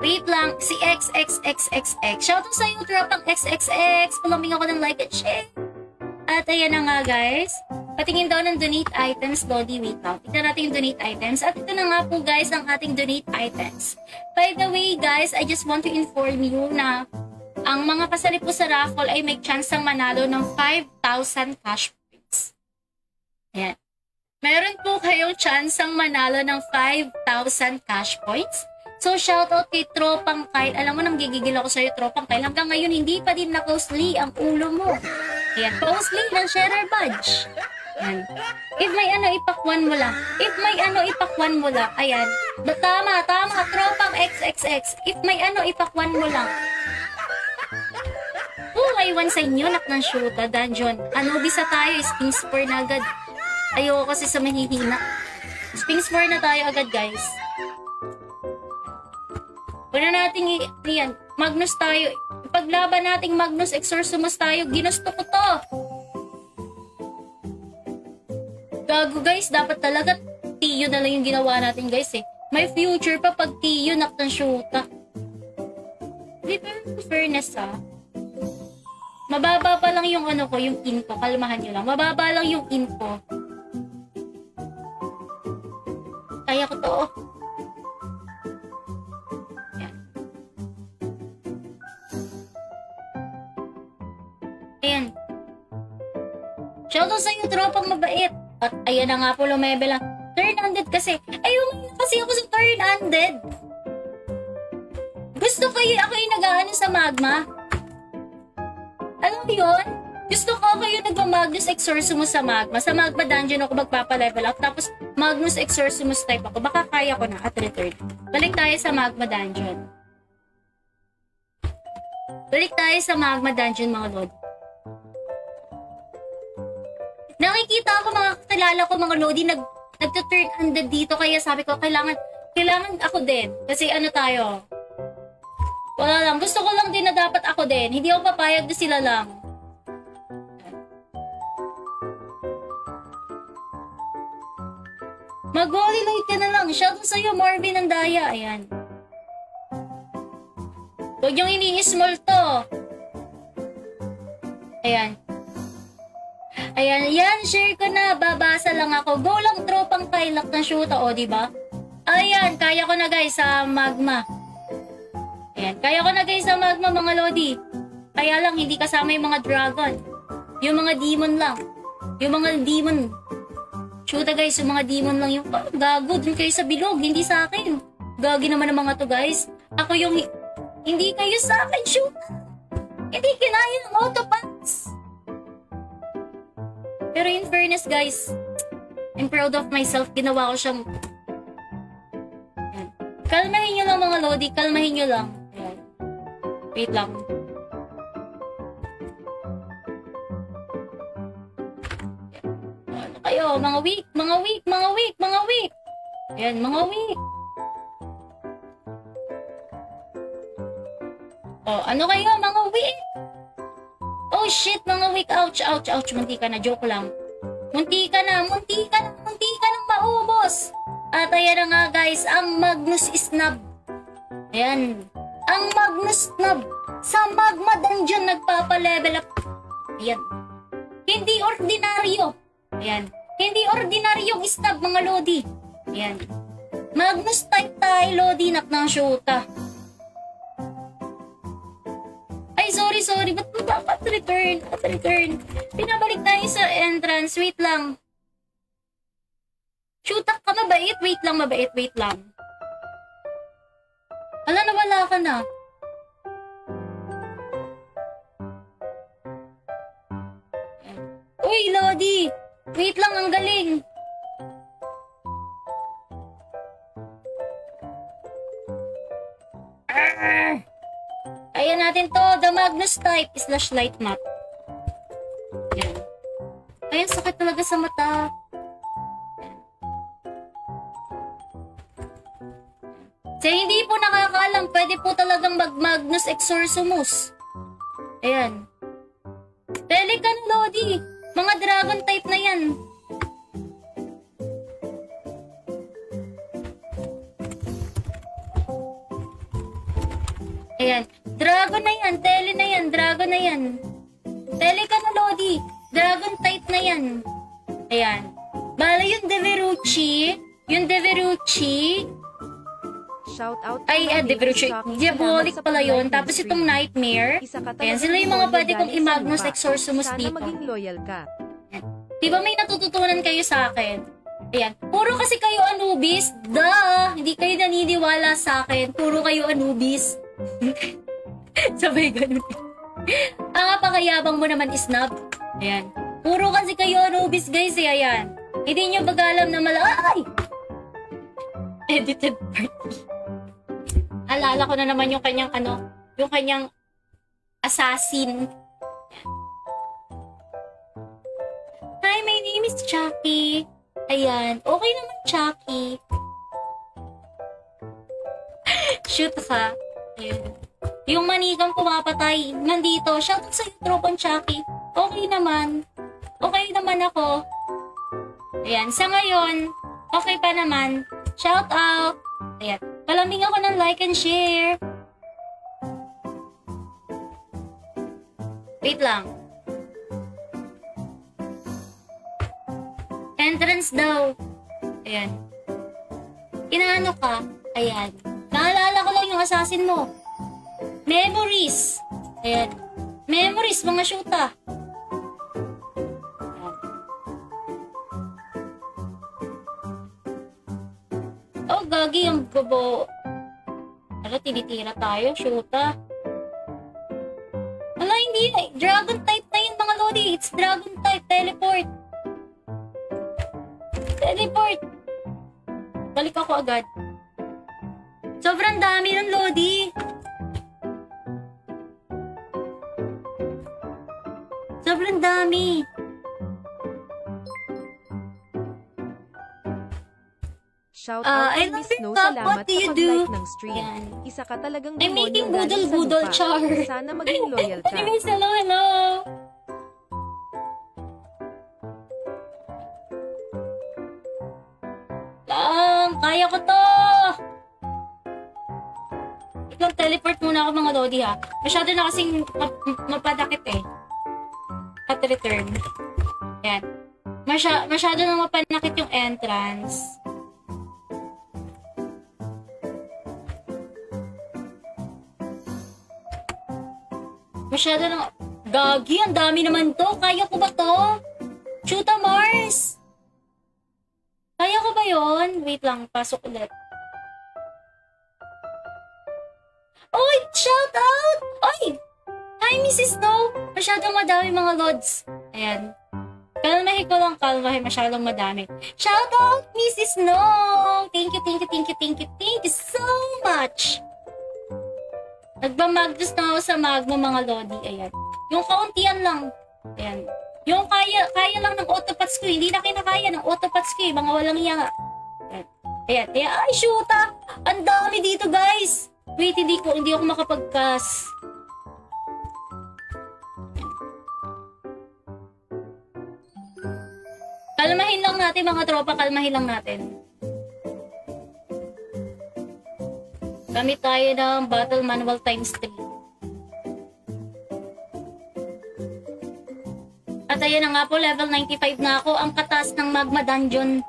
Wait lang, si XXXXX. Shoutout sa iyo, tropang XXX. Palambing ako ng like and share. At ayan na nga guys. Patingin daw ng donate items, Lodi. Wait lang. Tignan natin yung donate items. At ito na nga po guys ang ating donate items. By the way guys, I just want to inform you na ang mga kasali po sa raffle ay may chance ang manalo ng 5,000 cash points. Ayan. Meron po kayong chance ang manalo ng 5,000 cash points. So, shoutout kay Tropang Kyle. Alam mo, nang gigigil ako sa'yo, Tropang Kyle. Hanggang ngayon, hindi pa din na-closely ang ulo mo. Ayan, closely ng sharer badge. Ayan. If may ano, ipakwan mo lang. If may ano, ipakwan mo lang. Ayan. Tama, Tropang XXX. If may ano, ipakwan mo lang. I want sa inyo, nak ng shoota, dungeon. Ano, bisa tayo, Sphinx 4 na agad. Ayoko kasi sa mahihina. Sphinx 4 na tayo agad, guys. Una natin yan, Magnus tayo. Ipaglaban nating Magnus Exorcimus tayo. Ginusto ko to. Gago guys, dapat talaga Tiyo na lang yung ginawa natin guys eh. May future pa pag Tiyo nak ng shoota. Di ba fairness ha? Mababa pa lang yung ano ko, yung info. Kalmahan nyo lang. Mababa lang yung info. Kaya ko to. Ayan. Shoutout sa iyo, tropang mabait. At ayan na nga po, lumebe lang. Turn-handed kasi. Ayun kasi ako sa turn-handed. Gusto ko ako yung nag-aano sa magma. Alam mo yun? Gusto ko yung nag-Magnus Exorcimus sa magma. Sa magma dungeon ako magpapa-level up. Tapos Magnus Exorcimus type ako. Baka kaya ko na at return. Balik tayo sa magma dungeon. Balik tayo sa magma dungeon mga lord. Nakikita ako mga kakilala ko mga lodi nagtuturn-handed dito kaya sabi ko kailangan ako din kasi ano tayo wala lang gusto ko lang din na dapat ako din hindi ako papayag na sila lang mag-holy light ka na lang shoutout sa'yo Marvin ang daya ayan huwag yung ini-small to ayan ayan, yan, share ko na. Babasa lang ako. Go lang, tropang kailak na shoota, o, diba? Ayan, kaya ko na guys sa magma. Ayan, kaya ko na guys sa magma, mga lodi. Kaya lang, hindi kasama yung mga dragon. Yung mga demon lang. Yung mga demon. Shoota guys, yung mga demon lang yung gago. Dun kayo sa bilog, hindi sa akin. Gagi naman ang mga to guys. Ako yung, hindi kayo sa akin, shoota. Hindi kinaya ng autopats. Pero in fairness guys, I'm proud of myself. Ginawa ko siyang... Ayan. Kalmahin nyo lang mga lodi. Kalmahin nyo lang. Ayan. Wait lang. Ano kayo? Mga weak. Mga weak. Mga weak. Mga weak. Ayan. Mga weak. Oh, ano kayo? Mga weak. Oh shit, mga weak. Ouch, ouch, ouch. Munti ka na. Joke lang. Munti ka na maubos. At ayan na nga guys, ang Magnus Snub. Ayan. Ang Magnus Snub. Sa Magma Dungeon nagpapa-level up. Ayan. Hindi ordinaryo. Ayan. Hindi ordinaryong snub mga lodi. Ayan. Magnus type tayo lodi nak ng shoota. Ay, sorry. Ba't mo dapat return? Pinabalik tayo sa entrance. Wait lang. Shootak ka, mabait. Wait lang. Wala na, wala ka na. Uy, Lodi. Wait lang, ang galing. Ayan natin to, the Magnus type / light map. Ayan. Ayan, sakit talaga sa mata. Sa hindi po nakakaalam, pwede po talagang mag-Magnus Exorcimus. Ayan. Pelican Lodi. Mga dragon type na yan. Ayan. Dragon na yan. Tele na yan. Dragon na yan. Tele ka na, Lodi. Dragon type na yan. Ayan. Bala yung Deverucci. Yung Deverucci. Shout out Ay, Deverucci. Diabolic pala yun. Tapos itong Nightmare. Ayan, sila yung mga pwede kong i-Magnus Exorcimus dito. Sana maging loyal ka. Diba may natututunan kayo sa akin? Ayan. Puro kasi kayo Anubis. Duh! Hindi kayo naniniwala sa akin. Puro kayo Anubis. Sabay ganun. Ang pakayabang mo naman isnab. Ayan. Puro kasi kayo Anubis guys. Ayan. Hindi nyo baga alam na ay! Edited party. Alala ko na naman yung kanyang yung kanyang assassin. Hi, my name is Chucky. Ayan. Okay naman, Chucky. Shoot ka. Ayan. Yung manikang pumapatay. Nandito. Shout out sa yung tropang Chucky. Okay naman. Okay naman ako. Ayan. Sa ngayon, okay pa naman. Shout out. Ayan. Palambing ako ng like and share. Wait lang. Entrance daw. Ayan. Inaano ka? Ayan. Naalala ko lang yung assassin mo. Memories. Ayan. Memories, mga shoota. Ayan. Oh, gagi yung bobo. Ano, tinitira tayo, shoota. Ala, hindi. Dragon type na yun, mga lodi. It's dragon type. Teleport. Teleport. Balik ako agad. Sobrang dami ng Lodi. Sobrang dami. Shout out I kay love Miss you, No. Kap. Salamat What do sa you pag-like do? ng stream. Yan. Isa ka talagang I'm making galing sa budol-budol lupa. char. Sana maging loyal ka. Anyways, hello, hello. Kaya ko to. Ikaw, teleport muna ako mga Lodi ha. Masyado na kasing mapadakit eh. At return. Ayan. Masyado na mapanakit yung entrance. Masyado na... Gagi, ang dami naman to. Kaya ko ba to? Shoota Mars! Kaya ko ba yun? Wait lang, pasok ulit. Oy! Shout out! Oy! Hi, Mrs. Snow! Masyadong madami mga lods. Ayan. Kalmahin ko lang, kalmahin. Masyadong madami. Shout out, Mrs. Snow! Thank you, thank you, thank you, thank you, thank you so much! Nagmamagdos na ako sa magmo mga lodi. Ayan. Yung kauntian lang. Ayan. Yung kaya lang ng autopats ko. Hindi na kinakaya ng autopats ko eh. Mga walang iya nga. Ayan. Ayan. Ayan. Ay, shoota! Ang dami dito, guys! Wait, hindi ako makapagkas. Kalmahin lang natin, mga tropa. Kalmahin lang natin. Gamit tayo ng Battle Manual times 3. At ayan na nga po, level 95 na ako. Ang katas ng Magma Dungeon.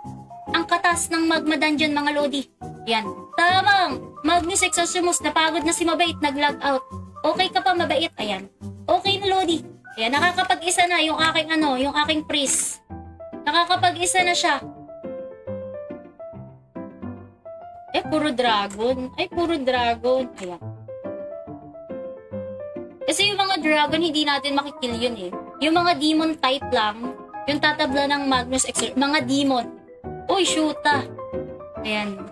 Ang katas ng Magma Dungeon, mga lodi. Yan. Tamang! Magnus Exorcimus, napagod na si Mabait, nag-log out. Okay ka pa, Mabait? Ayan. Okay na, lodi. Ayan, nakakapag-isa na yung aking yung aking priest. Nakakapag-isa na siya. Puro dragon. Ay, puro dragon. Ayan. Kasi yung mga dragon, hindi natin makikill yun eh. Yung mga demon type lang, yung tatabla ng Magnus Exorcimus, mga demon. Uy, shoota. Ayan.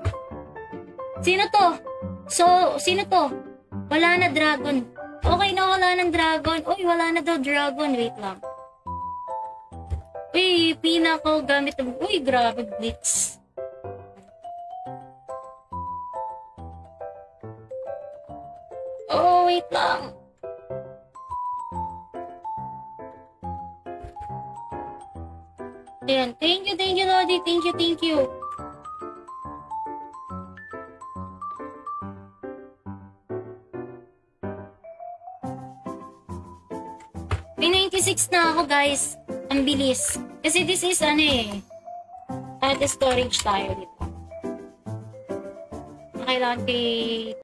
Sino to? Sino to? Wala na dragon. Okay na, wala ng dragon. Uy, wala na daw dragon. Wait lang. Uy, pinako gamit. Uy, grabe, blitz. Oh, wait lang. Ayan. Thank you, Lodi. Thank you. May 96 na ako, guys. Ang bilis. Kasi this is, ano eh, at storage tayo dito. Kailangan kay